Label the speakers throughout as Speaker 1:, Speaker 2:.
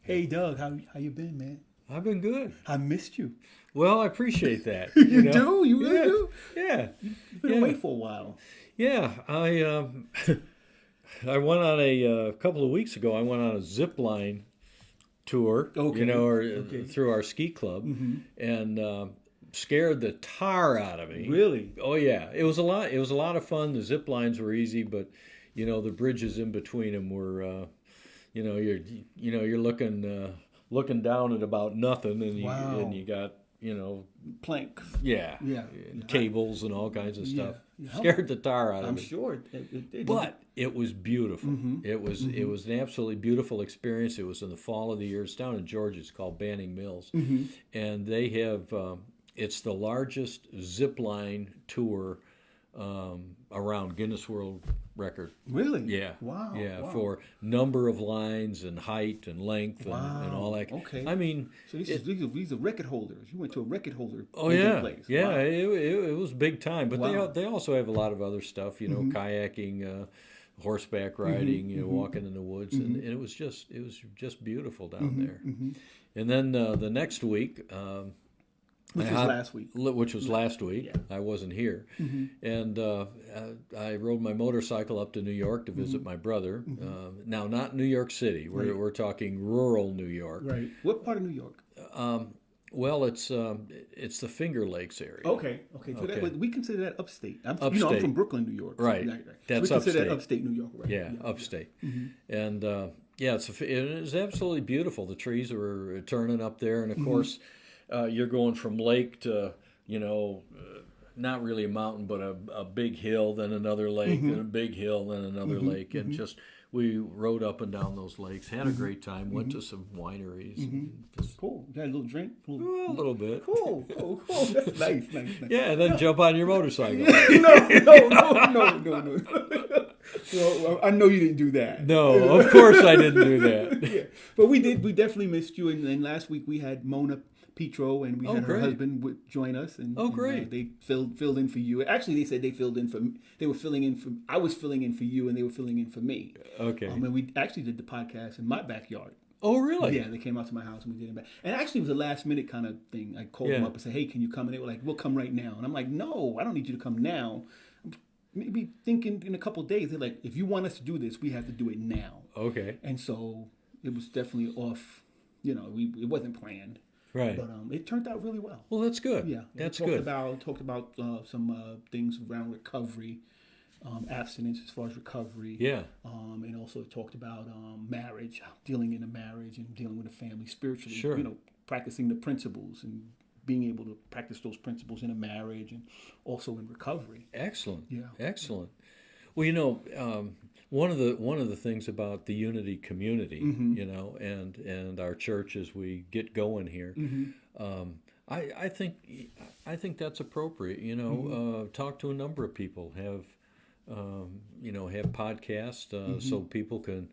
Speaker 1: Hey Doug, how you been, man?
Speaker 2: I've been good.
Speaker 1: I missed you.
Speaker 2: Well, I appreciate that.
Speaker 1: You do? You really
Speaker 2: Yeah,
Speaker 1: do?
Speaker 2: yeah,
Speaker 1: You've been
Speaker 2: yeah,
Speaker 1: away for a while.
Speaker 2: yeah. I went on a couple of weeks ago. I went on a zip line tour,
Speaker 1: Okay.
Speaker 2: or
Speaker 1: Okay.
Speaker 2: through our ski club,
Speaker 1: Mm-hmm.
Speaker 2: and scared the tar out of me.
Speaker 1: Really?
Speaker 2: Oh yeah, it was a lot. It was a lot of fun. The zip lines were easy, but the bridges in between them were, you're you're looking down at about nothing, and you
Speaker 1: Wow.
Speaker 2: got
Speaker 1: Plank.
Speaker 2: yeah,
Speaker 1: Yeah.
Speaker 2: and
Speaker 1: Yeah.
Speaker 2: cables and all kinds of
Speaker 1: Yeah.
Speaker 2: stuff.
Speaker 1: Yeah.
Speaker 2: Scared the tar out of
Speaker 1: I'm
Speaker 2: me.
Speaker 1: sure it did.
Speaker 2: But it was beautiful.
Speaker 1: Mm-hmm.
Speaker 2: It
Speaker 1: Mm-hmm.
Speaker 2: was an absolutely beautiful experience. It was in the fall of the year. It's down in Georgia. It's called Banning Mills,
Speaker 1: Mm-hmm.
Speaker 2: and they have it's the largest zip line tour around Guinness World Record.
Speaker 1: Really?
Speaker 2: Yeah,
Speaker 1: Wow.
Speaker 2: yeah,
Speaker 1: Wow.
Speaker 2: for number of lines and height and length and all
Speaker 1: Wow.
Speaker 2: that.
Speaker 1: Okay.
Speaker 2: I mean,
Speaker 1: So these are record holders. You went to a record holder
Speaker 2: oh
Speaker 1: holding
Speaker 2: yeah,
Speaker 1: place.
Speaker 2: yeah,
Speaker 1: Wow.
Speaker 2: it was big time. But
Speaker 1: Wow.
Speaker 2: they also have a lot of other stuff,
Speaker 1: Mm-hmm.
Speaker 2: kayaking, horseback riding,
Speaker 1: Mm-hmm. Mm-hmm.
Speaker 2: walking in the woods,
Speaker 1: Mm-hmm.
Speaker 2: and it was just beautiful down
Speaker 1: Mm-hmm.
Speaker 2: there.
Speaker 1: Mm-hmm.
Speaker 2: And then the next week,
Speaker 1: Which
Speaker 2: I
Speaker 1: was
Speaker 2: hop-
Speaker 1: last week.
Speaker 2: which was last week,
Speaker 1: Yeah.
Speaker 2: I wasn't here,
Speaker 1: Mm-hmm.
Speaker 2: and I rode my motorcycle up to New York to visit
Speaker 1: Mm-hmm.
Speaker 2: my brother.
Speaker 1: Mm-hmm.
Speaker 2: Now, not New York City. We're
Speaker 1: Right.
Speaker 2: we're talking rural New York.
Speaker 1: Right. What part of New York?
Speaker 2: Um, well, it's the Finger Lakes area.
Speaker 1: Okay, okay. So
Speaker 2: Okay.
Speaker 1: we consider that upstate. I'm
Speaker 2: Upstate.
Speaker 1: from Brooklyn, New York. So,
Speaker 2: Right.
Speaker 1: So
Speaker 2: That's
Speaker 1: we consider that
Speaker 2: upstate.
Speaker 1: upstate New York, right?
Speaker 2: Yeah, upstate.
Speaker 1: Mm-hmm.
Speaker 2: And yeah, it is absolutely beautiful. The trees are turning up there, and of
Speaker 1: Mm-hmm.
Speaker 2: course, you're going from lake to not really a mountain, but a big hill, then another lake,
Speaker 1: Mm-hmm.
Speaker 2: then a big hill, then another lake, and just we rode up and down those lakes, had a great time, went to some wineries, and just
Speaker 1: Cool. You got a little drink?
Speaker 2: a little bit.
Speaker 1: Cool, cool, cool. That's nice, nice, nice.
Speaker 2: Yeah, and then jump on your motorcycle.
Speaker 1: No. Well, I know you didn't do that.
Speaker 2: No, of course I didn't do that.
Speaker 1: Yeah, but we did. We definitely missed you. And last week we had Mona Petro, and we
Speaker 2: Oh,
Speaker 1: had her
Speaker 2: great.
Speaker 1: husband join us.
Speaker 2: Oh,
Speaker 1: and,
Speaker 2: great.
Speaker 1: they filled in for you. Actually, they said they filled in for. They were filling in for. I was filling in for you, and they were filling in for me.
Speaker 2: Okay.
Speaker 1: And we actually did the podcast in my backyard.
Speaker 2: Oh, really?
Speaker 1: Yeah, they came out to my house and we did it back. And actually, it was a last minute kind of thing. I called them
Speaker 2: Yeah.
Speaker 1: up and said, "Hey, can you come?" And they were like, "We'll come right now." And I'm like, "No, I don't need you to come now. Maybe thinking in a couple of days." They're like, "If you want us to do this, we have to do it now."
Speaker 2: Okay.
Speaker 1: And so it was definitely off. It wasn't planned,
Speaker 2: Right.
Speaker 1: but it turned out really well.
Speaker 2: Well, that's good.
Speaker 1: Yeah,
Speaker 2: That's
Speaker 1: we
Speaker 2: good.
Speaker 1: talked about some things around recovery, abstinence as far as recovery.
Speaker 2: Yeah.
Speaker 1: And also talked about marriage, dealing in a marriage and dealing with a family spiritually.
Speaker 2: Sure.
Speaker 1: Practicing the principles and being able to practice those principles in a marriage and also in recovery.
Speaker 2: Excellent.
Speaker 1: Yeah.
Speaker 2: Excellent. Well, one of the things about the Unity community,
Speaker 1: Mm-hmm.
Speaker 2: and our church as we get going here,
Speaker 1: Mm-hmm.
Speaker 2: I think that's appropriate.
Speaker 1: Mm-hmm.
Speaker 2: Talk to a number of people, have podcasts,
Speaker 1: Mm-hmm.
Speaker 2: so people can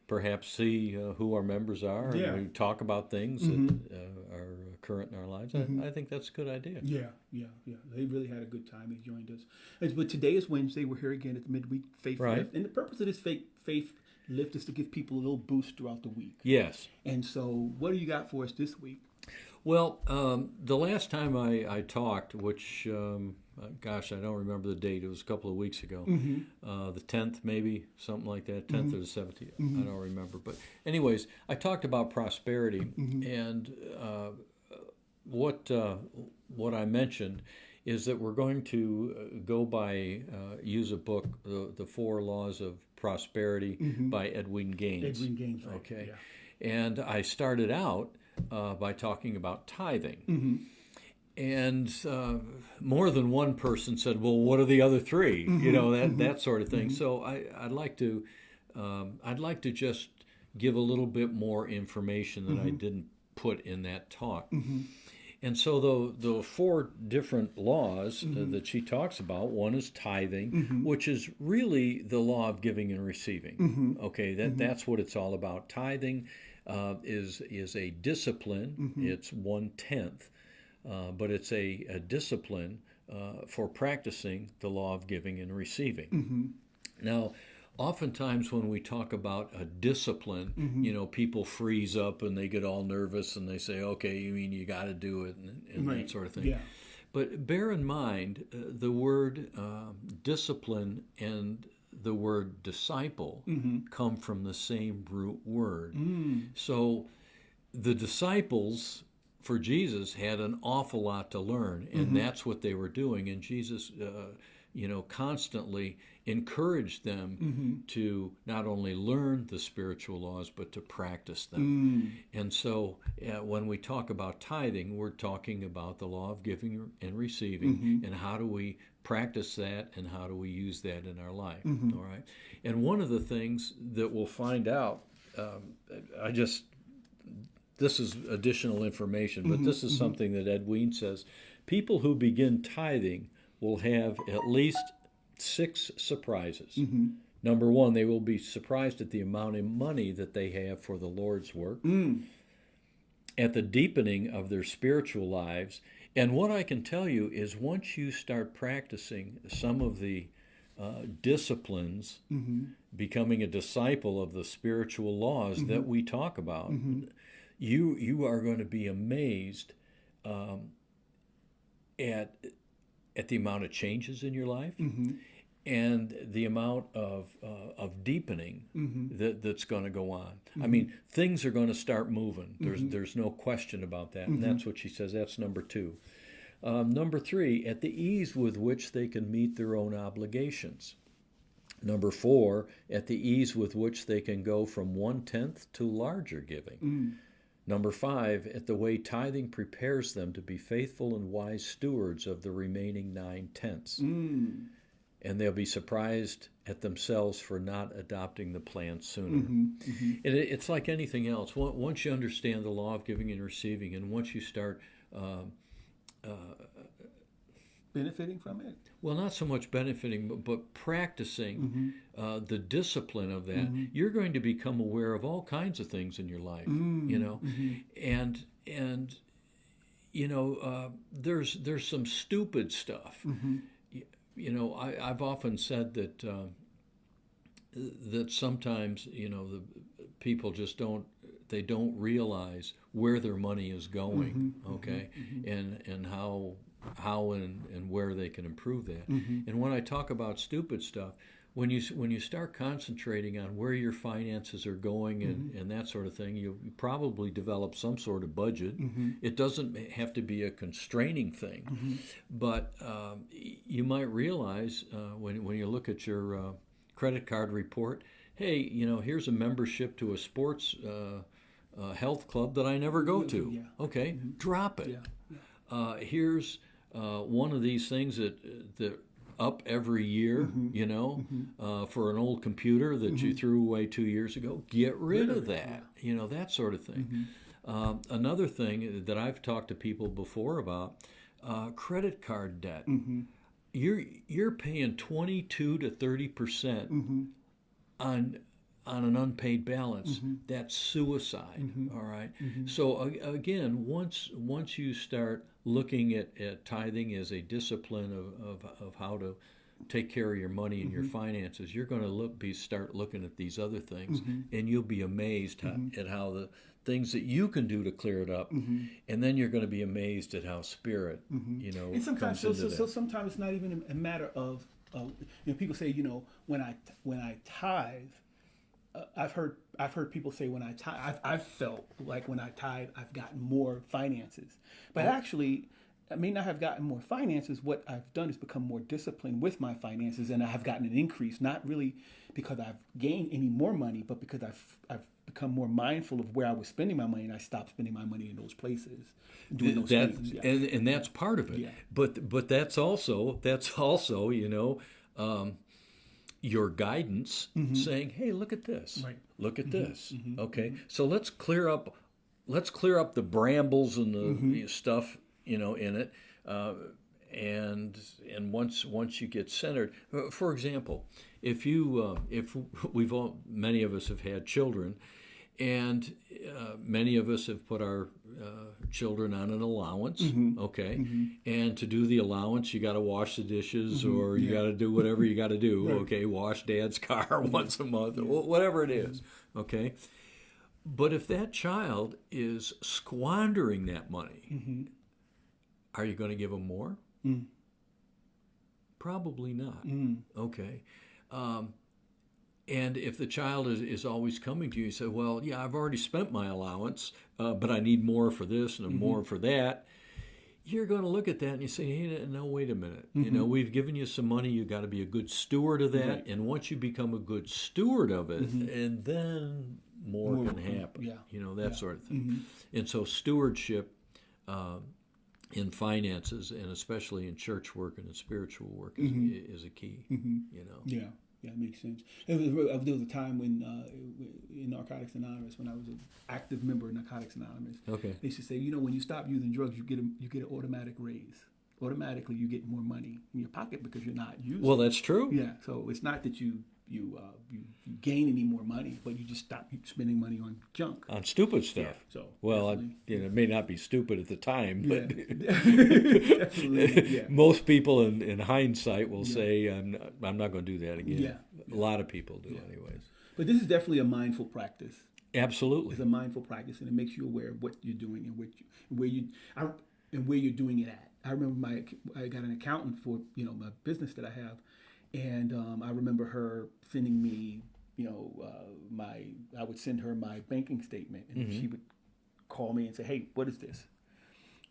Speaker 2: perhaps see who our members are,
Speaker 1: Yeah.
Speaker 2: and we talk about things
Speaker 1: Mm-hmm.
Speaker 2: that are current in our lives. I think that's a good idea.
Speaker 1: Yeah. They really had a good time. They joined us. But today is Wednesday. We're here again at the Midweek Faith
Speaker 2: Right.
Speaker 1: Lift. And the purpose of this faith lift is to give people a little boost throughout the week.
Speaker 2: Yes.
Speaker 1: And so what do you got for us this week?
Speaker 2: Well, the last time I talked, which, gosh, I don't remember the date. It was a couple of weeks ago.
Speaker 1: Mm-hmm.
Speaker 2: The 10th, maybe, something like that, 10th or the 17th. I don't remember. But anyways, I talked about prosperity. And what I mentioned is that we're going to use a book, The Four Laws of Prosperity by Edwin Gaines.
Speaker 1: Edwin Gaines, right.
Speaker 2: Okay.
Speaker 1: Yeah.
Speaker 2: And I started out by talking about tithing.
Speaker 1: Mm-hmm.
Speaker 2: And more than one person said, "Well, what are the other 3?" That sort of thing. So I'd like to just give a little bit more information that I didn't put in that talk. And so the 4 different laws that she talks about, one is tithing, which is really the law of giving and receiving. Okay, that's what it's all about. Tithing is a discipline. It's 1/10. But it's a discipline for practicing the law of giving and receiving. Now, oftentimes when we talk about a discipline, people freeze up and they get all nervous and they say, okay, you mean you got to do it and
Speaker 1: Right.
Speaker 2: that sort of thing.
Speaker 1: Yeah.
Speaker 2: But bear in mind, the word discipline and the word disciple come from the same root word. So the disciples for Jesus had an awful lot to learn, and that's what they were doing. And Jesus, constantly encouraged them to not only learn the spiritual laws, but to practice them. And so when we talk about tithing, we're talking about the law of giving and receiving, and how do we practice that, and how do we use that in our life. All right. And one of the things that we'll find out, this is additional information, but this is something that Ed Wein says. People who begin tithing will have at least 6 surprises. Number 1, they will be surprised at the amount of money that they have for the Lord's work, at the deepening of their spiritual lives. And what I can tell you is once you start practicing some of the disciplines, becoming a disciple of the spiritual laws that we talk about, you are going to be amazed at the amount of changes in your life, and the amount of deepening that's going to go on. I mean, things are going to start moving. There's no question about that, and that's what she says. That's number 2. Number 3, at the ease with which they can meet their own obligations. Number 4, at the ease with which they can go from 1/10 to larger giving. Number 5, at the way tithing prepares them to be faithful and wise stewards of the remaining 9/10. And they'll be surprised at themselves for not adopting the plan sooner. It's like anything else. Once you understand the law of giving and receiving, and once you start
Speaker 1: benefiting from it.
Speaker 2: Well, not so much benefiting, but practicing the discipline of that, you're going to become aware of all kinds of things in your life, and there's some stupid stuff. I've often said that sometimes the people just don't realize where their money is going, and how and where they can improve that. And when I talk about stupid stuff, when you start concentrating on where your finances are going and that sort of thing, you probably develop some sort of budget. It doesn't have to be a constraining thing, but you might realize when you look at your credit card report, hey, here's a membership to a sports health club that I never go to.
Speaker 1: Yeah.
Speaker 2: Okay, drop it. Here's one of these things that up every year, for an old computer that you threw away 2 years ago. Get rid of that, that sort of thing. Another thing that I've talked to people before about, credit card debt. You're paying 22 to 30% on an unpaid balance. That's suicide. All right. So again, once you start looking at tithing as a discipline of how to take care of your money and your finances, you're going to start looking at these other things, and you'll be amazed at how the things that you can do to clear it up, and then you're going to be amazed at how Spirit,
Speaker 1: and sometimes
Speaker 2: comes into that.
Speaker 1: So sometimes it's not even a matter of people say when I tithe. I've heard people say when I tithe, I've felt like when I tithe, I've gotten more finances. But actually, I may not have gotten more finances. What I've done is become more disciplined with my finances, and I have gotten an increase, not really because I've gained any more money, but because I've become more mindful of where I was spending my money, and I stopped spending my money in those places, doing those things. Yeah.
Speaker 2: And that's part of it.
Speaker 1: Yeah.
Speaker 2: But that's also your guidance, saying, "Hey, look at this.
Speaker 1: Right.
Speaker 2: Look at this. Okay, so let's clear up the brambles and the stuff in it, and once you get centered. For example, if many of us have had children, And many of us have put our children on an allowance, okay? And to do the allowance, you got to wash the dishes, or you got to do whatever you got to do, okay? Wash dad's car once a month, or whatever it is, okay? But if that child is squandering that money, are you going to give them more? Probably not, okay? And if the child is always coming to you and say, well, yeah, I've already spent my allowance, but I need more for this and more for that, you're going to look at that and you say, hey, no, wait a minute. You know, we've given you some money. You've got to be a good steward of that.
Speaker 1: Right.
Speaker 2: And once you become a good steward of it, and then more can happen. You know, that sort of thing. And so stewardship in finances, and especially in church work and in spiritual work, is a key, you know.
Speaker 1: Yeah. Yeah, it makes sense. There was a time when in Narcotics Anonymous, when I was an active member of Narcotics Anonymous, they used to say, you know, when you stop using drugs, you get an automatic raise. Automatically, you get more money in your pocket because you're not using.
Speaker 2: Well, that's true.
Speaker 1: Yeah, so it's not that you gain any more money, but you just stop spending money on junk,
Speaker 2: on stupid stuff.
Speaker 1: Yeah, so
Speaker 2: well, it may not be stupid at the time, but
Speaker 1: definitely,
Speaker 2: most people in hindsight will say, I'm not going to do that again. A lot of people do, anyways.
Speaker 1: But this is definitely a mindful practice.
Speaker 2: Absolutely,
Speaker 1: it's a mindful practice, and it makes you aware of what you're doing and where you're doing it at. I remember I got an accountant for my business that I have. And I remember her sending me, I would send her my banking statement, and she would call me and say, "Hey, what is this?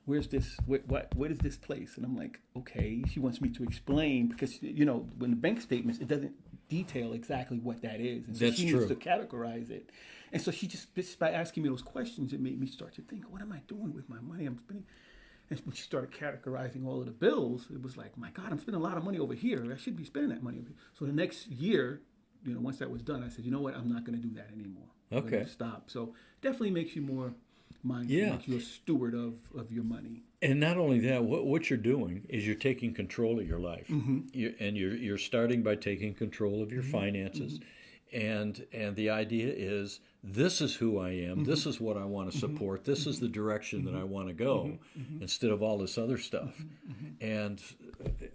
Speaker 1: Where's this? What is this place?" And I'm like, "Okay." She wants me to explain because when the bank statements, it doesn't detail exactly what that is, and so
Speaker 2: That's
Speaker 1: she
Speaker 2: true.
Speaker 1: needs to categorize it. And so she just by asking me those questions, it made me start to think, "What am I doing with my money I'm spending?" And when she started categorizing all of the bills, it was like, my God, I'm spending a lot of money over here. I should be spending that money over here. So the next year, once that was done, I said, you know what? I'm not going to do that anymore. I'm
Speaker 2: Okay.
Speaker 1: gonna stop. So definitely makes you more mindful, makes you a steward of your money.
Speaker 2: And not only that, what you're doing is you're taking control of your life. You're starting by taking control of your finances. And the idea is, this is who I am. This is what I want to support. This is the direction that I want to go, instead of all this other stuff. And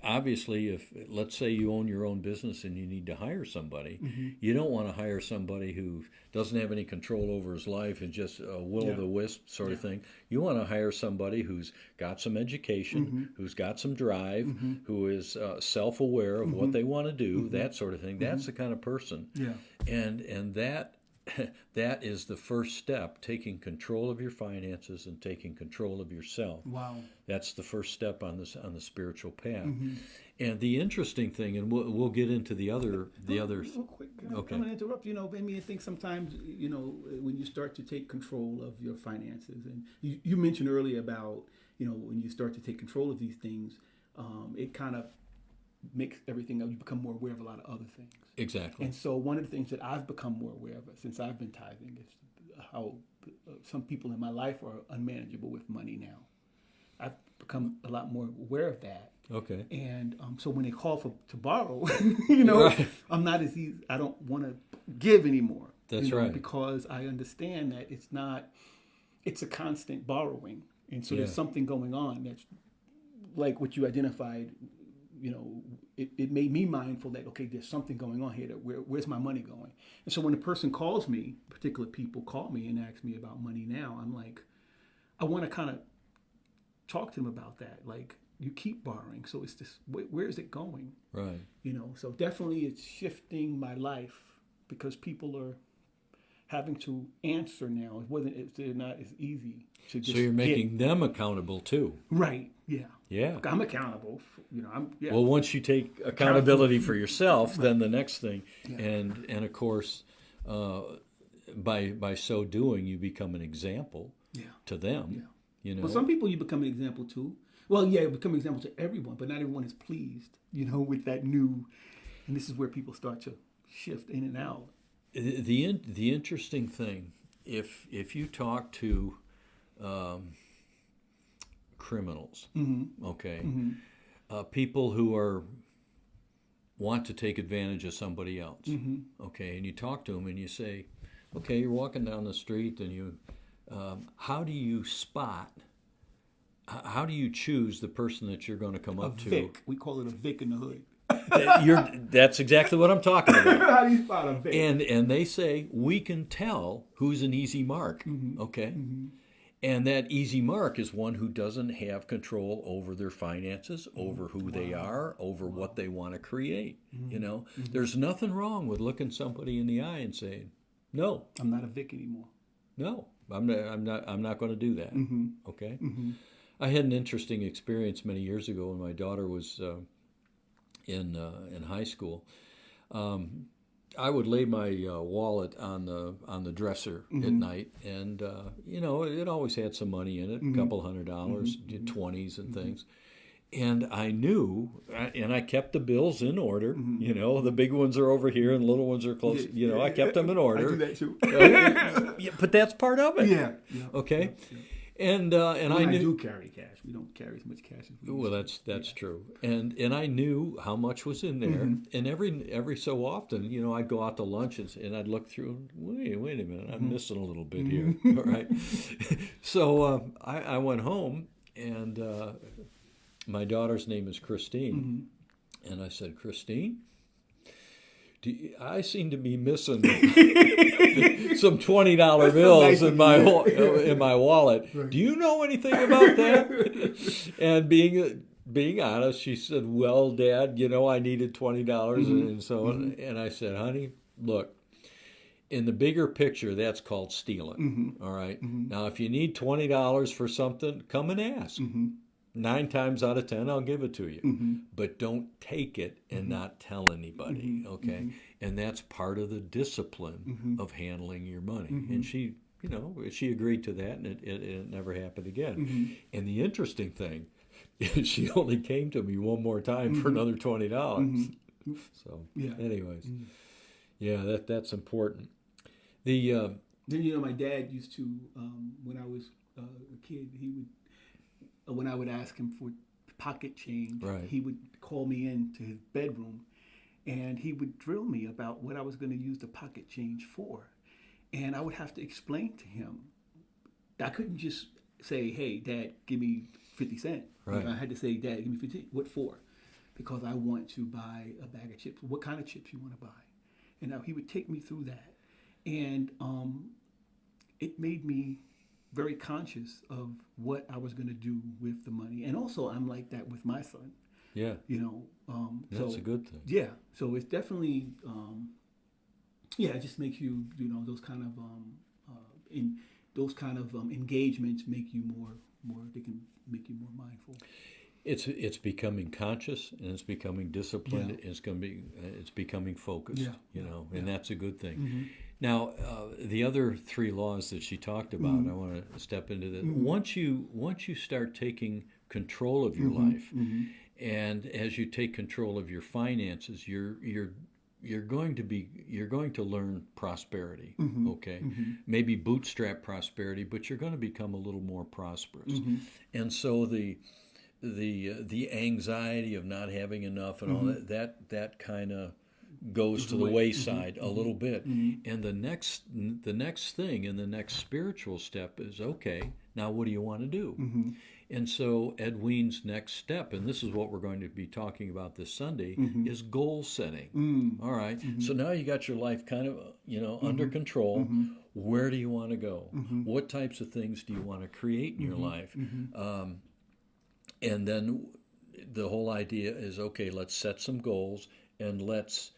Speaker 2: obviously, if let's say you own your own business and you need to hire somebody, you don't want to hire somebody who doesn't have any control over his life and just a will-o'-the-wisp sort of thing. You want to hire somebody who's got some education, who's got some drive, who is self-aware of what they want to do, that sort of thing. That's the kind of person.
Speaker 1: Yeah.
Speaker 2: And that is the first step, taking control of your finances and taking control of yourself.
Speaker 1: Wow.
Speaker 2: That's the first step on the spiritual path. And the interesting thing, and we'll get into the other.
Speaker 1: Real quick,
Speaker 2: Okay.
Speaker 1: I'm going to interrupt. I think sometimes, when you start to take control of your finances, and you mentioned earlier about, when you start to take control of these things, it kind of makes everything else, you become more aware of a lot of other things.
Speaker 2: Exactly.
Speaker 1: And so one of the things that I've become more aware of since I've been tithing is how some people in my life are unmanageable with money now. I've become a lot more aware of that.
Speaker 2: Okay.
Speaker 1: And so when they call to borrow,
Speaker 2: Right.
Speaker 1: I'm not as easy. I don't want to give anymore.
Speaker 2: That's right.
Speaker 1: Because I understand that it's a constant borrowing. And so there's something going on that's like what you identified. It made me mindful that, okay, there's something going on here. That where's my money going? And so when a person calls me, particular people call me and ask me about money now, I'm like, I want to kind of talk to them about that. Like, you keep borrowing, so it's this. Where is it going?
Speaker 2: Right.
Speaker 1: So definitely it's shifting my life because people are having to answer now. They're not as easy to just.
Speaker 2: So you're making them accountable too.
Speaker 1: Right. Yeah.
Speaker 2: Yeah.
Speaker 1: I'm accountable.
Speaker 2: Well, once you take accountability for yourself, then the next thing, and of course, by so doing, you become an example to them. Yeah.
Speaker 1: Well, some people you become an example to. Well, you become an example to everyone, but not everyone is pleased. With that new, and this is where people start to shift in and out.
Speaker 2: The interesting thing, if you talk to criminals, okay, people who want to take advantage of somebody else, okay, and you talk to them and you say, okay, you're walking down the street and you, how do you spot, how do you choose the person that you're going to come up to?
Speaker 1: Vic. We call it a Vic in the hood.
Speaker 2: That's exactly what I'm talking about.
Speaker 1: How do you spot a Vic?
Speaker 2: And they say, we can tell who's an easy mark, okay? And that easy mark is one who doesn't have control over their finances, over who they are, over what they want to create. You know, there's nothing wrong with looking somebody in the eye and saying, "No,
Speaker 1: I'm not a Vic anymore.
Speaker 2: no, I'm not going to do that." Okay. I had an interesting experience many years ago when my daughter was in high school. I would lay my wallet on the dresser at night, and you know, it always had some money in it, a couple $100, 20s and things. And I knew, and I kept the bills in order. You know, the big ones are over here and the little ones are close. You know, I kept them in order.
Speaker 1: I do that too.
Speaker 2: Yeah, but that's part of it.
Speaker 1: Yeah.
Speaker 2: Okay.
Speaker 1: Yeah.
Speaker 2: And I knew.
Speaker 1: I do carry cash. We don't carry as much cash as we
Speaker 2: Well, that's true. And I knew how much was in there. And every so often, you know, I'd go out to lunch and I'd look through. Wait a minute, I'm missing a little bit here. All right. So I went home, and my daughter's name is Christine, and I said, Christine, I seem to be missing some $20 bills in my wallet. Right. Do you know anything about that? And being honest, she said, "Well, Dad, you know, I needed $20 and so on." And I said, "Honey, look, in the bigger picture, that's called stealing. All right. Now, if you need $20 for something, come and ask. 9 times out of 10, I'll give it to you. But don't take it and not tell anybody, okay? And that's part of the discipline of handling your money. And she, you know, she agreed to that, and it never happened again. And the interesting thing is she only came to me one more time for another $20. So, anyways, yeah, that's important.
Speaker 1: Then, you know, my dad used to, when I was a kid, he would, when I would ask him for pocket change, he would call me into his bedroom and he would drill me about what I was going to use the pocket change for. And I would have to explain to him. I couldn't just say, "Hey, Dad, give me 50 cents. Right. I had to say, "Dad, give me 50 cents. What for?" Because I want to buy a bag of chips. What kind of chips you want to buy? And now he would take me through that. And it made me very conscious of what I was going to do with the money. And also, I'm like that with my son.
Speaker 2: Yeah.
Speaker 1: You know.
Speaker 2: That's a good thing.
Speaker 1: Yeah. So it's definitely, it just makes you, you know, those kind of engagements make you more. They can make you more mindful.
Speaker 2: It's becoming conscious, and it's becoming disciplined. Yeah. It's becoming focused. Yeah. You know, and that's a good thing. Now, the other 3 laws that she talked about, I want to step into that. Once you start taking control of your life, and as you take control of your finances, you're going to learn prosperity. Okay, maybe bootstrap prosperity, but you're going to become a little more prosperous. And so the anxiety of not having enough and all that kind of goes to the wayside a little bit. And the next thing and the next spiritual step is, okay, now what do you want to do? And so Edween's next step, and this is what we're going to be talking about this Sunday, is goal setting. All right. So now you got your life kind of, you know, under control. Where do you want to go? What types of things do you want to create in your life? And then the whole idea is, okay, let's set some goals and let's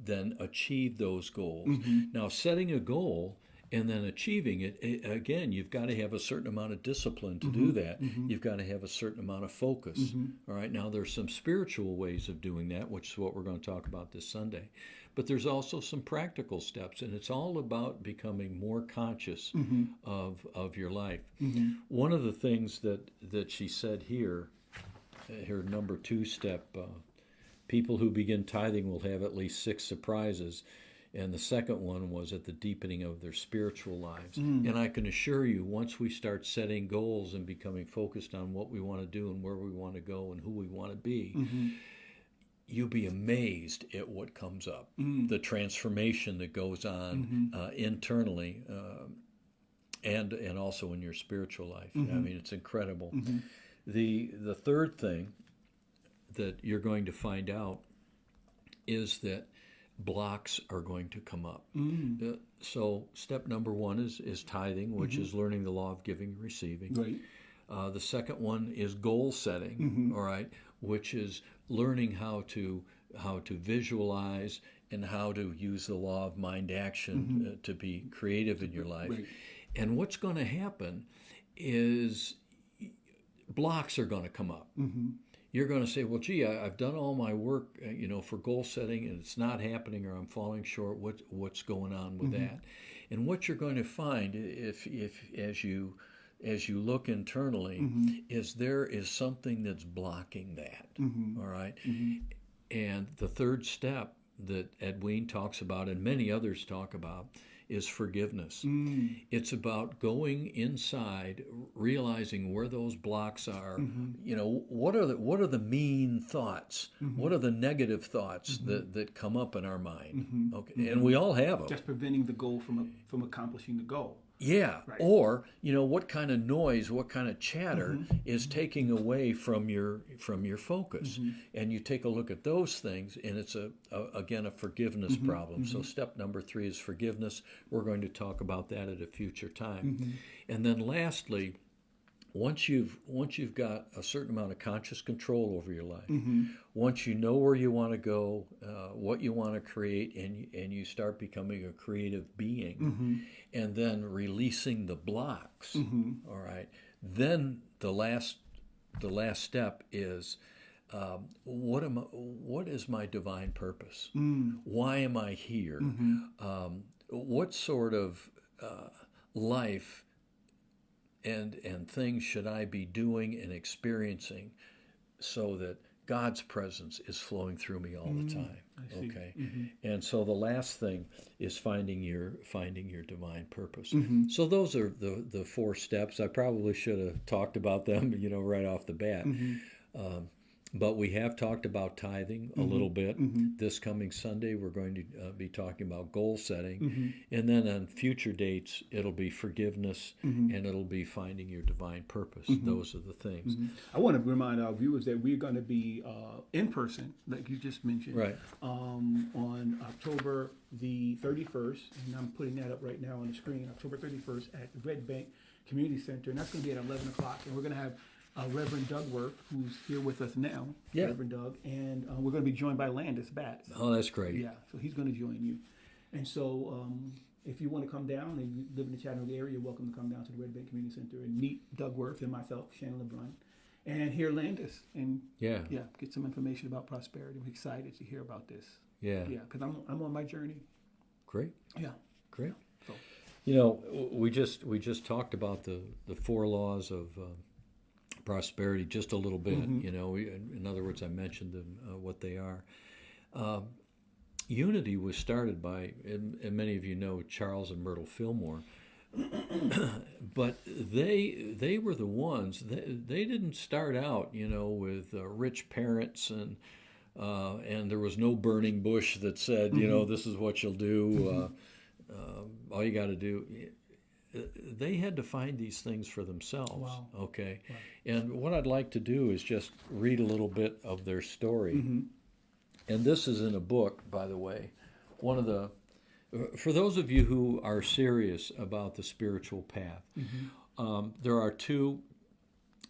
Speaker 2: then achieve those goals. Now, setting a goal and then achieving it, again, you've got to have a certain amount of discipline to do that. You've got to have a certain amount of focus. All right. Now, there's some spiritual ways of doing that, which is what we're going to talk about this Sunday. But there's also some practical steps, and it's all about becoming more conscious of your life. One of the things that she said here, her number 2 step, people who begin tithing will have at least 6 surprises. And the second one was at the deepening of their spiritual lives. And I can assure you, once we start setting goals and becoming focused on what we want to do and where we want to go and who we want to be, you'll be amazed at what comes up, the transformation that goes on internally, and also in your spiritual life. I mean, it's incredible. The third thing that you're going to find out is that blocks are going to come up. So step number one is tithing, which is learning the law of giving and receiving.
Speaker 1: Right.
Speaker 2: The second one is goal setting, all right, which is learning how to visualize and how to use the law of mind action to be creative in your life.
Speaker 1: Right.
Speaker 2: And what's going to happen is blocks are going to come up. You're going to say, well, gee, I've done all my work, for goal setting, and it's not happening, or I'm falling short. What's going on with that? And what you're going to find, if as you look internally, is there is something that's blocking that. All right. And the third step that Edwin talks about, and many others talk about, is forgiveness. It's about going inside, realizing where those blocks are. What are the mean thoughts? What are the negative thoughts that come up in our mind? Okay, and we all have them.
Speaker 1: Just preventing the goal from accomplishing the goal.
Speaker 2: Yeah,
Speaker 1: right.
Speaker 2: Or what kind of noise, what kind of chatter is taking away from your focus, and you take a look at those things, and it's again a forgiveness problem. So step number 3 is forgiveness. We're going to talk about that at a future time, and then lastly, once you've got a certain amount of conscious control over your life, once you know where you want to go, what you want to create, and you start becoming a creative being, and then releasing the blocks, all right, then the last step is what is my divine purpose? Why am I here? What sort of life and things should I be doing and experiencing so that God's presence is flowing through me all the time? Okay, and so the last thing is finding your divine purpose. So those are the 4 steps. I probably should have talked about them, right off the bat. But we have talked about tithing a little bit. This coming Sunday, we're going to be talking about goal setting. And then on future dates, it'll be forgiveness and it'll be finding your divine purpose. Those are the things.
Speaker 1: I want to remind our viewers that we're going to be in person, like you just mentioned,
Speaker 2: right,
Speaker 1: on October the 31st. And I'm putting that up right now on the screen, October 31st at Red Bank Community Center. And that's going to be at 11 o'clock. And we're going to have Reverend Doug Worth, who's here with us now, Reverend Doug, and we're going to be joined by Landis Batts.
Speaker 2: Oh, that's great.
Speaker 1: Yeah, so he's going to join you. And so if you want to come down and you live in the Chattanooga area, you're welcome to come down to the Red Bank Community Center and meet Doug Worth and myself, Shannon and Brun, and hear Landis and get some information about prosperity. I'm excited to hear about this. Yeah, because I'm on my journey.
Speaker 2: Great.
Speaker 1: Yeah.
Speaker 2: Great. So. We just talked about the 4 laws of prosperity just a little bit. In other words, I mentioned them, what they are. Unity was started by, and many of you know Charles and Myrtle Fillmore, but they were the ones. They didn't start out, with rich parents and there was no burning bush that said, this is what you'll do. All you got to do. They had to find these things for themselves.
Speaker 1: Wow.
Speaker 2: Okay. Wow. And what I'd like to do is just read a little bit of their story. And this is in a book, by the way. For those of you who are serious about the spiritual path, there are 2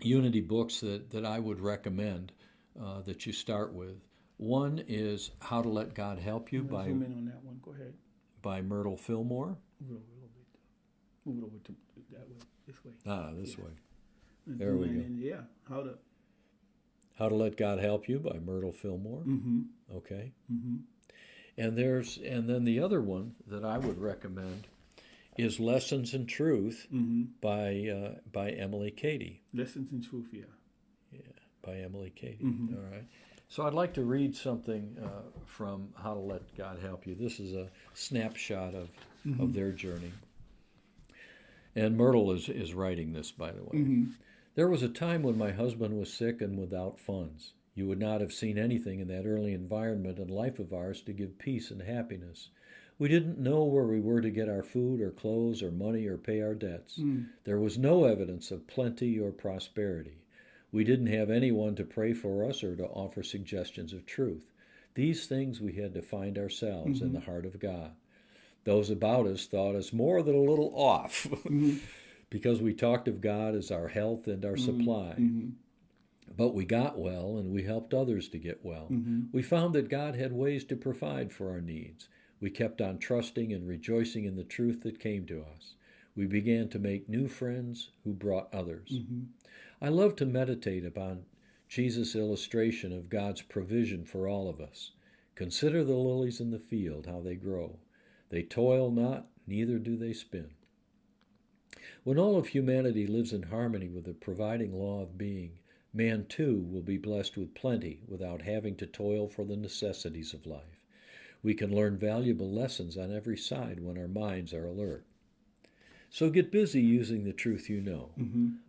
Speaker 2: Unity books that I would recommend that you start with. One is How to Let God Help You by
Speaker 1: zoom in on that one. Go ahead.
Speaker 2: By Myrtle Fillmore.
Speaker 1: Move it over to that way, this way.
Speaker 2: This way.
Speaker 1: And
Speaker 2: there we go.
Speaker 1: Yeah,
Speaker 2: How to Let God Help You by Myrtle Fillmore. Okay. And then the other one that I would recommend is Lessons in Truth by Emily Cady.
Speaker 1: Lessons in Truth, yeah.
Speaker 2: Yeah, by Emily Cady. All right. So I'd like to read something from How to Let God Help You. This is a snapshot of their journey. And Myrtle is writing this, by the way. There was a time when my husband was sick and without funds. You would not have seen anything in that early environment and life of ours to give peace and happiness. We didn't know where we were to get our food or clothes or money or pay our debts. There was no evidence of plenty or prosperity. We didn't have anyone to pray for us or to offer suggestions of truth. These things we had to find ourselves in the heart of God. Those about us thought us more than a little off because we talked of God as our health and our supply. But we got well and we helped others to get well. We found that God had ways to provide for our needs. We kept on trusting and rejoicing in the truth that came to us. We began to make new friends who brought others. I love to meditate upon Jesus' illustration of God's provision for all of us. Consider the lilies in the field, how they grow. They toil not, neither do they spin. When all of humanity lives in harmony with the providing law of being, man too will be blessed with plenty without having to toil for the necessities of life. We can learn valuable lessons on every side when our minds are alert. So get busy using the truth you know.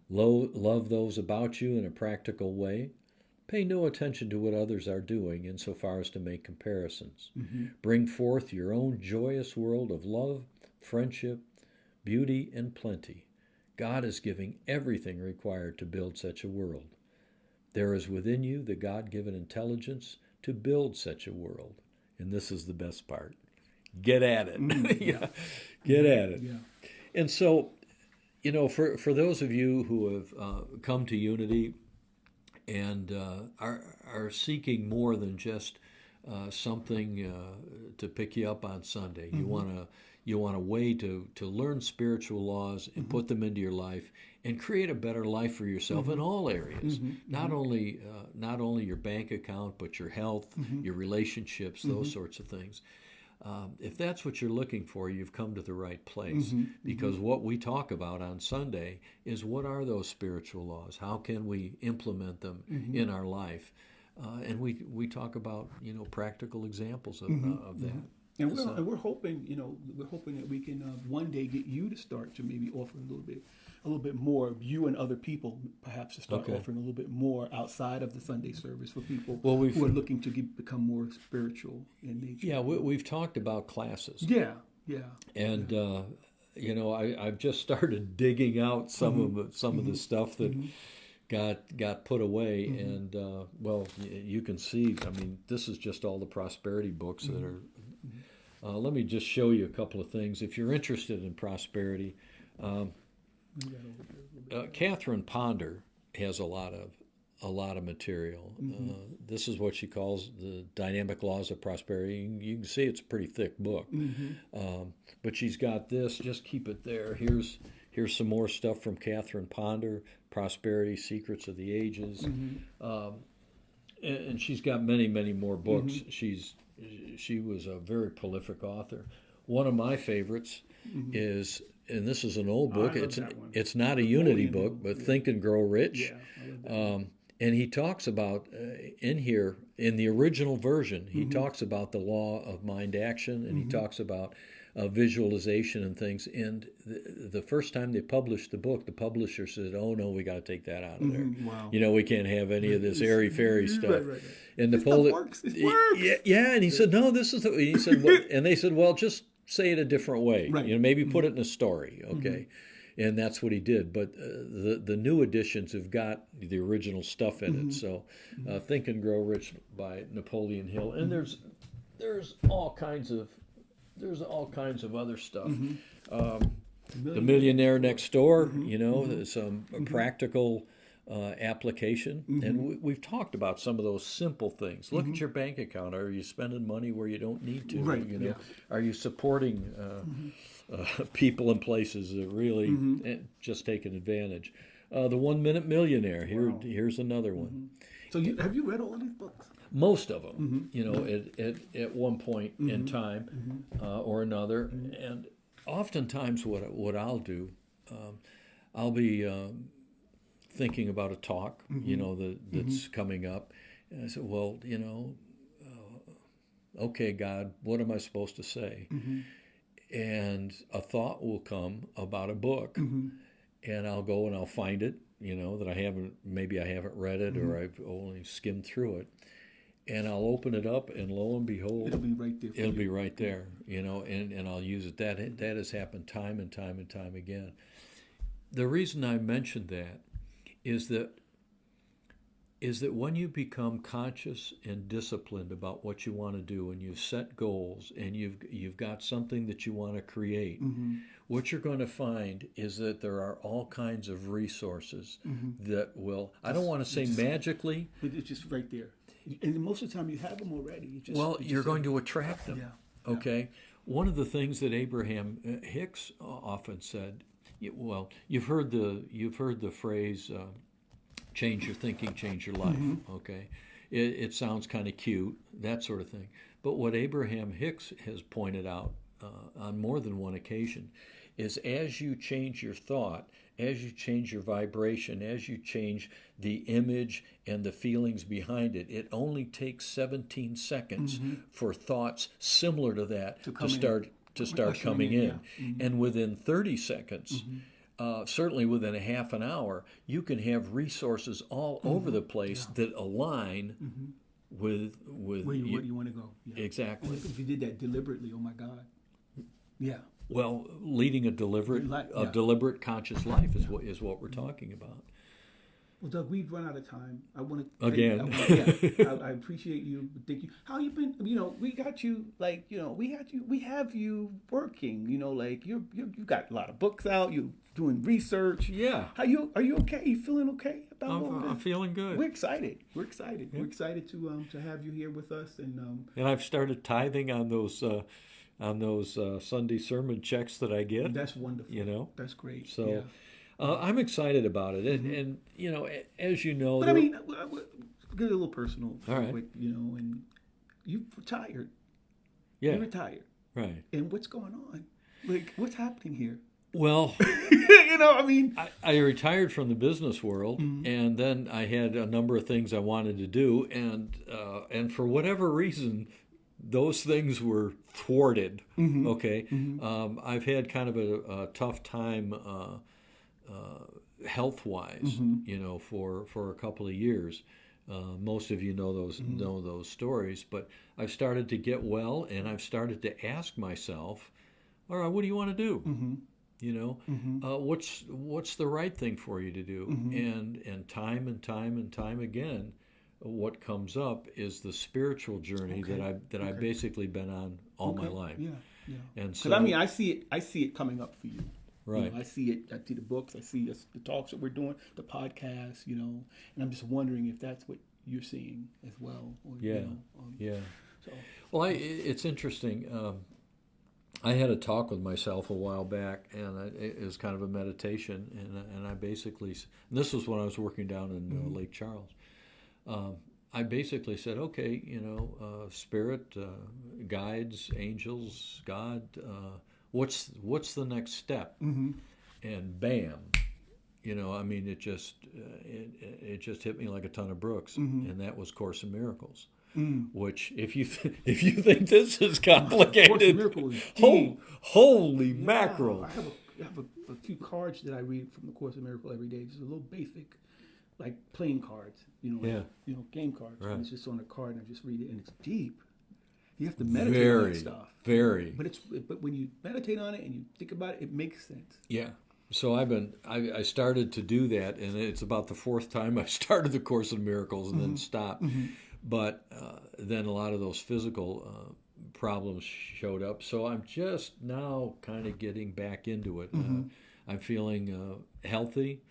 Speaker 2: Love those about you in a practical way. Pay no attention to what others are doing insofar as to make comparisons. Bring forth your own joyous world of love, friendship, beauty, and plenty. God is giving everything required to build such a world. There is within you the God-given intelligence to build such a world. And this is the best part. Get at it. Get at it. And so, for those of you who have come to Unity and are seeking more than just something to pick you up on Sunday, you want a way to learn spiritual laws and put them into your life and create a better life for yourself in all areas. Not only your bank account, but your health, your relationships, those sorts of things. If that's what you're looking for, you've come to the right place. Because what we talk about on Sunday is what are those spiritual laws? How can we implement them in our life? And we talk about practical examples of that.
Speaker 1: And we're hoping that we can one day get you to start to maybe offer a little bit more, you and other people perhaps to start offering a little bit more outside of the Sunday service for people who are looking to become more spiritual in nature.
Speaker 2: Yeah, we've talked about classes.
Speaker 1: Yeah.
Speaker 2: And I've just started digging out some of the stuff that got put away, and you can see. I mean, this is just all the prosperity books that are. Let me just show you a couple of things. If you're interested in prosperity, Catherine Ponder has a lot of material. This is what she calls the Dynamic Laws of Prosperity. You can see it's a pretty thick book, but she's got this. Just keep it there. Here's some more stuff from Catherine Ponder, Prosperity: Secrets of the Ages, and she's got many more books. She was a very prolific author. One of my favorites is, and this is an old book. It's not a Unity book, but Think and Grow Rich. Yeah, and he talks about in here in the original version. He talks about the law of mind action, and he talks about visualization and things. And the first time they published the book, the publisher said, "Oh no, we got to take that out of there. Wow. We can't have any of this airy fairy stuff." Right. And
Speaker 1: this stuff works. It works.
Speaker 2: Yeah. And he said, "No, this is." He said, well, and they said, "Well, just say it a different way. Right. Maybe put it in a story." Okay. And that's what he did. But the new editions have got the original stuff in it. So, Think and Grow Rich by Napoleon Hill, and there's all kinds of other stuff. The Millionaire Next Door, some practical application. And we've talked about some of those simple things. Look at your bank account. Are you spending money where you don't need to?
Speaker 1: Right.
Speaker 2: Are you supporting people and places that really just taking advantage? The 1 Minute Millionaire. Here's another one.
Speaker 1: So have you read all of these books?
Speaker 2: Most of them, at one point in time or another. And oftentimes what I'll do, I'll be thinking about a talk, that's coming up. And I said, well, okay, God, what am I supposed to say? And a thought will come about a book. And I'll go and I'll find it, that maybe I haven't read it or I've only skimmed through it. And I'll open it up, and lo and behold,
Speaker 1: It'll be right there.
Speaker 2: it'll be right there, and I'll use it. That has happened time and time and time again. The reason I mentioned that is that when you become conscious and disciplined about what you want to do, and you've set goals, and you've got something that you want to create, what you're going to find is that there are all kinds of resources that will, I don't want to say magically,
Speaker 1: but it's just right there. And most of the time you have them already.
Speaker 2: You're going to attract them.
Speaker 1: Yeah.
Speaker 2: Okay? One of the things that Abraham Hicks often said, you've heard the phrase, change your thinking, change your life. Okay? It sounds kind of cute, that sort of thing. But what Abraham Hicks has pointed out on more than one occasion is as you change your thought, as you change your vibration, as you change the image and the feelings behind it, it only takes 17 seconds for thoughts similar to that to start coming in. And within 30 seconds, certainly within a half an hour, you can have resources all over the place that align with
Speaker 1: where you want to go. Yeah.
Speaker 2: Exactly.
Speaker 1: And if you did that deliberately, oh my God. Yeah.
Speaker 2: Well, leading a deliberate conscious life is what we're talking about.
Speaker 1: Well, Doug, we've run out of time. I want to
Speaker 2: again.
Speaker 1: I appreciate you. Thank you. How you been? We got you. We have you working. You've got a lot of books out. You doing research.
Speaker 2: Yeah.
Speaker 1: Are you okay? You feeling okay about all
Speaker 2: I'm
Speaker 1: this?
Speaker 2: feeling good.
Speaker 1: We're excited. We're excited.
Speaker 2: Yeah.
Speaker 1: We're excited to have you here with us. And
Speaker 2: I've started tithing on those Sunday sermon checks that I get.
Speaker 1: That's wonderful.
Speaker 2: That's
Speaker 1: great.
Speaker 2: So.
Speaker 1: Yeah.
Speaker 2: I'm excited about it, and as you know,
Speaker 1: but I mean, get a little personal,
Speaker 2: all right.
Speaker 1: Quick, and you retired.
Speaker 2: Yeah,
Speaker 1: you retired,
Speaker 2: right?
Speaker 1: And what's going on? Like, what's happening here?
Speaker 2: Well,
Speaker 1: I
Speaker 2: retired from the business world, and then I had a number of things I wanted to do, and for whatever reason, those things were thwarted. Okay, I've had kind of a tough time. Health-wise, for a couple of years. Most of you know those stories, but I've started to get well, and I've started to ask myself, all right, what do you want to do? What's the right thing for you to do? And time again, what comes up is the spiritual journey that I've basically been on all my life.
Speaker 1: Yeah.
Speaker 2: And so,
Speaker 1: I see it coming up for you.
Speaker 2: Right.
Speaker 1: I see it. I see the books. I see the talks that we're doing, the podcasts. And I'm just wondering if that's what you're seeing as well. Or,
Speaker 2: yeah.
Speaker 1: So.
Speaker 2: Well, it's interesting. I had a talk with myself a while back, and it was kind of a meditation. And I basically, and this was when I was working down in Lake Charles. I basically said, okay, spirit, guides, angels, God. What's the next step? And bam, it just hit me like a ton of bricks, and that was Course in Miracles. Which, if you think this is complicated,
Speaker 1: Course in Miracles is deep.
Speaker 2: Holy mackerel!
Speaker 1: I have a few cards that I read from the Course in Miracles every day. Just a little basic, like playing cards, game cards.
Speaker 2: Right.
Speaker 1: And it's just on a card, and I just read it, and it's deep. You have to meditate on that stuff.
Speaker 2: Very.
Speaker 1: But when you meditate on it and you think about it, it makes sense.
Speaker 2: Yeah. So I started to do that, and it's about the fourth time I've started the Course in Miracles and then stopped. But then a lot of those physical problems showed up. So I'm just now kind of getting back into it. I'm feeling healthy.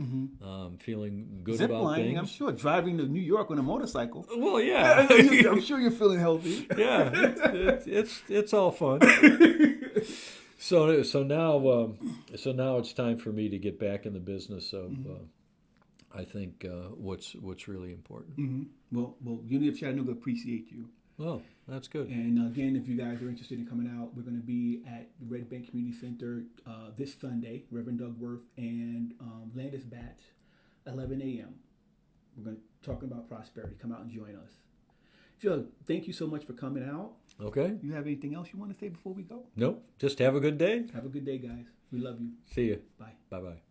Speaker 2: Feeling good
Speaker 1: Zip
Speaker 2: about
Speaker 1: lining,
Speaker 2: things.
Speaker 1: I'm sure. Driving to New York on a motorcycle.
Speaker 2: Well, yeah.
Speaker 1: I'm sure you're feeling healthy.
Speaker 2: Yeah, it's all fun. So now it's time for me to get back in the business of I think what's really important.
Speaker 1: Well, Unity of Chattanooga appreciate you.
Speaker 2: Well, that's good.
Speaker 1: And again, if you guys are interested in coming out, we're going to be at the Red Bank Community Center this Sunday, Reverend Doug Worth and Landis Batch, 11 a.m. We're going to talk about prosperity. Come out and join us. Joe, thank you so much for coming out.
Speaker 2: Okay.
Speaker 1: You have anything else you want to say before we go?
Speaker 2: Nope. Just have a good day.
Speaker 1: Have a good day, guys. We love you.
Speaker 2: See you.
Speaker 1: Bye.
Speaker 2: Bye-bye.